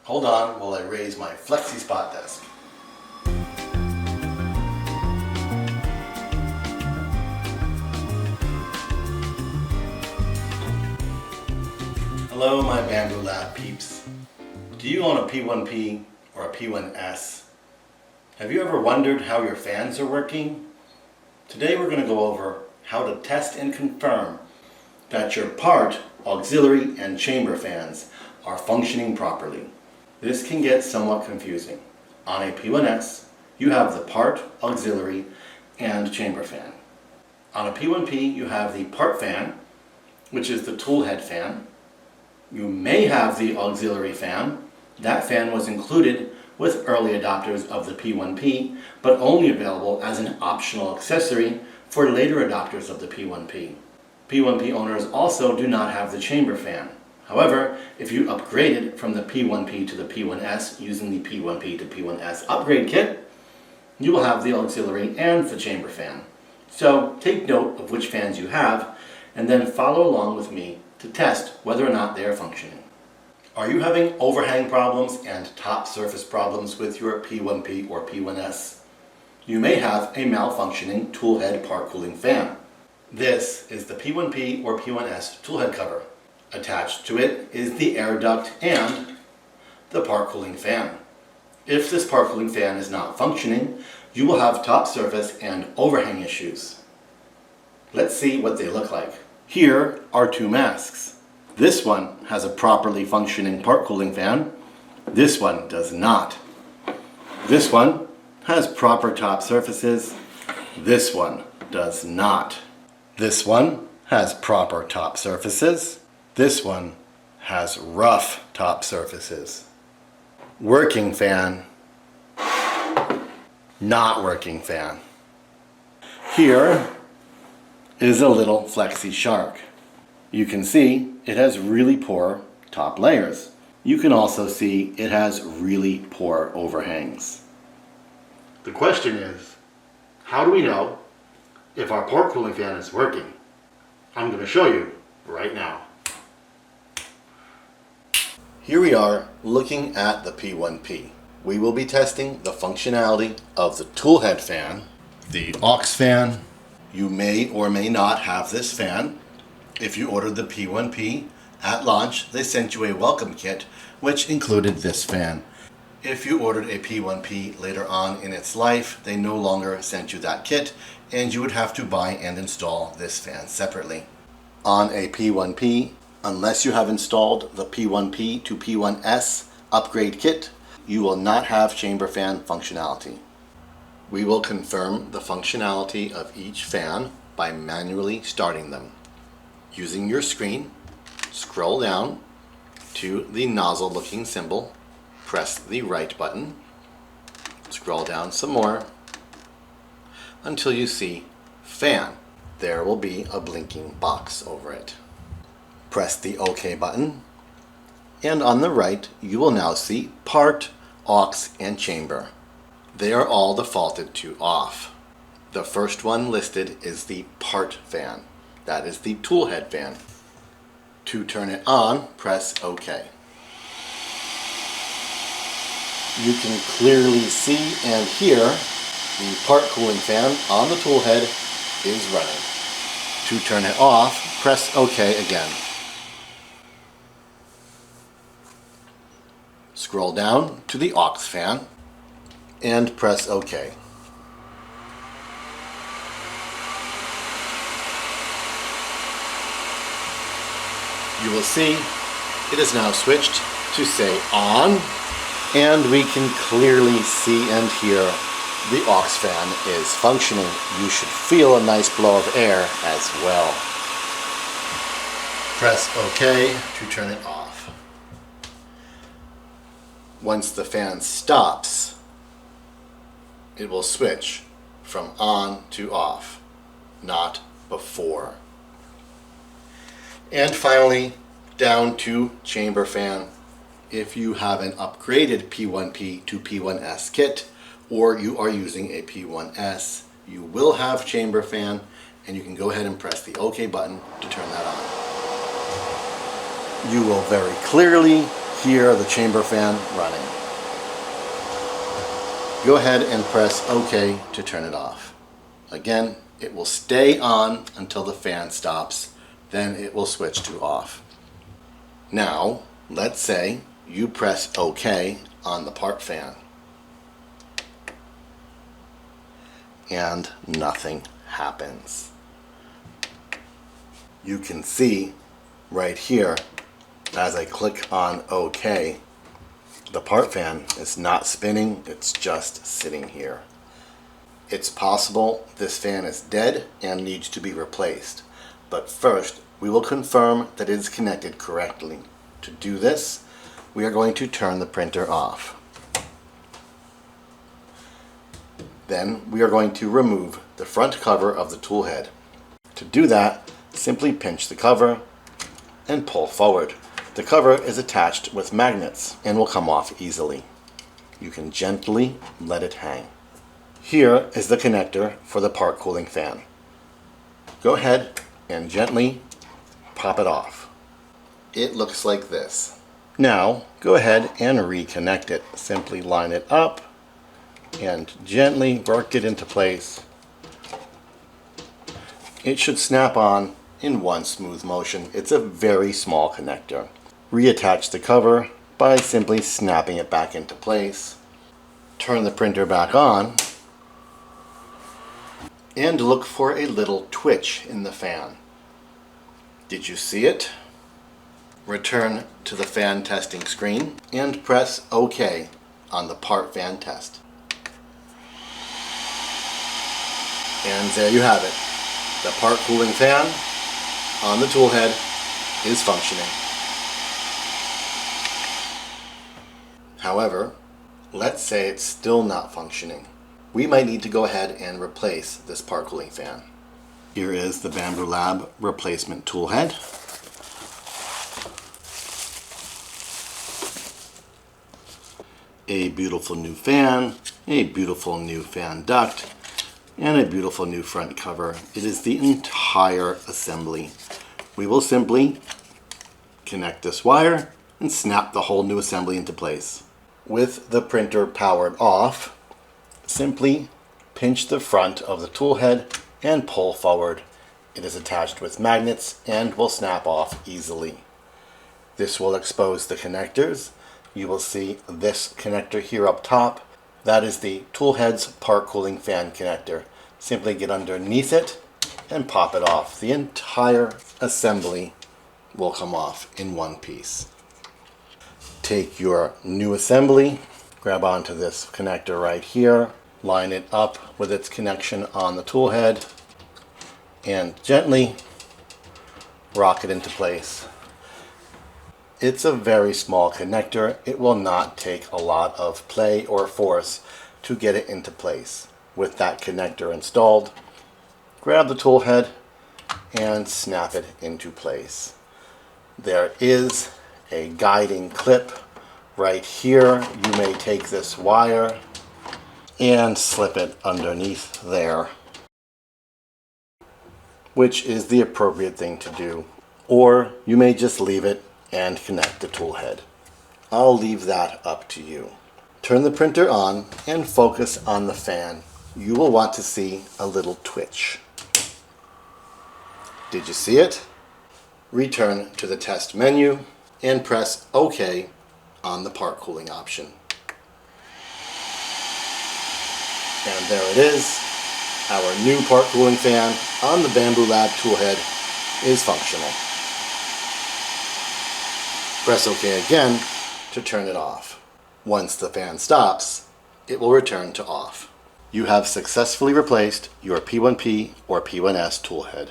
Hold on while I raise my Flexi Spot desk. Hello my Bambu Lab peeps. Do you own a P1P or a P1S? Have you ever wondered how your fans are working? Today we're going to go over how to test and confirm that your part, auxiliary, and chamber fans are functioning properly. This can get somewhat confusing. On a P1S, you have the part, auxiliary, and chamber fan. On a P1P, you have the part fan, which is the toolhead fan. You may have the auxiliary fan. That fan was included with early adopters of the P1P, but only available as an optional accessory for later adopters of the P1P. P1P owners also do not have the chamber fan. However, if you upgraded from the P1P to the P1S using the P1P to P1S upgrade kit, you will have the auxiliary and the chamber fan. So take note of which fans you have and then follow along with me to test whether or not they are functioning. Are you having overhang problems and top surface problems with your P1P or P1S? You may have a malfunctioning toolhead part cooling fan. This is the P1P or P1S toolhead cover. Attached to it is the air duct and the part cooling fan. If this part cooling fan is not functioning, you will have top surface and overhang issues. Let's see what they look like. Here are two masks. This one has a properly functioning part cooling fan. This one does not. This one has proper top surfaces. This one does not. This one has proper top surfaces. This one has rough top surfaces. Working fan. Not working fan. Here is a little Flexi Shark. You can see it has really poor top layers. You can also see it has really poor overhangs. The question is, how do we know if our part cooling fan is working? I'm going to show you right now. Here we are looking at the P1P. We will be testing the functionality of the toolhead fan, the aux fan. You may or may not have this fan. If you ordered the P1P at launch, they sent you a welcome kit which included this fan. If you ordered a P1P later on in its life, they no longer sent you that kit and you would have to buy and install this fan separately. On a P1P, unless you have installed the P1P to P1S upgrade kit, you will not have chamber fan functionality. We will confirm the functionality of each fan by manually starting them. Using your screen, scroll down to the nozzle looking symbol, press the right button, scroll down some more until you see fan. There will be a blinking box over it. Press the OK button, and on the right you will now see part, aux, and chamber. They are all defaulted to off. The first one listed is the part fan. That is the toolhead fan. To turn it on, press OK. You can clearly see and hear the part cooling fan on the toolhead is running. To turn it off, press OK again. Scroll down to the aux fan and press OK. You will see it is now switched to say on, and we can clearly see and hear the aux fan is functioning. You should feel a nice blow of air as well. Press OK to turn it off. Once the fan stops, it will switch from on to off, not before. And finally, down to chamber fan. If you have an upgraded P1P to P1S kit, or you are using a P1S, you will have chamber fan, and you can go ahead and press the OK button to turn that on. You will very clearly hear the chamber fan running. Go ahead and press OK to turn it off. Again, it will stay on until the fan stops, then it will switch to off. Now, let's say you press OK on the part fan, and nothing happens. You can see right here, as I click on OK, the part fan is not spinning, it's just sitting here. It's possible this fan is dead and needs to be replaced, but first we will confirm that it is connected correctly. To do this, we are going to turn the printer off. Then we are going to remove the front cover of the tool head. To do that, simply pinch the cover and pull forward. The cover is attached with magnets and will come off easily. You can gently let it hang. Here is the connector for the part cooling fan. Go ahead and gently pop it off. It looks like this. Now go ahead and reconnect it. Simply line it up and gently work it into place. It should snap on in one smooth motion. It's a very small connector. Reattach the cover by simply snapping it back into place. Turn the printer back on and look for a little twitch in the fan. Did you see it? Return to the fan testing screen and press OK on the part fan test. And there you have it. The part cooling fan on the tool head is functioning. However, let's say it's still not functioning. We might need to go ahead and replace this part cooling fan. Here is the Bambu Lab replacement tool head. A beautiful new fan, a beautiful new fan duct, and a beautiful new front cover. It is the entire assembly. We will simply connect this wire and snap the whole new assembly into place. With the printer powered off, simply pinch the front of the tool head and pull forward. It is attached with magnets and will snap off easily. This will expose the connectors. You will see this connector here up top. That is the tool head's part cooling fan connector. Simply get underneath it and pop it off. The entire assembly will come off in one piece. Take your new assembly, grab onto this connector right here, line it up with its connection on the tool head, and gently rock it into place. It's a very small connector. It will not take a lot of play or force to get it into place. With that connector installed, grab the tool head and snap it into place. There is a guiding clip right here. You may take this wire and slip it underneath there, which is the appropriate thing to do. Or you may just leave it and connect the tool head. I'll leave that up to you. Turn the printer on and focus on the fan. You will want to see a little twitch. Did you see it? Return to the test menu and press OK on the part cooling option. And there it is. Our new part cooling fan on the Bambu Lab Toolhead is functional. Press OK again to turn it off. Once the fan stops, it will return to off. You have successfully replaced your P1P or P1S toolhead.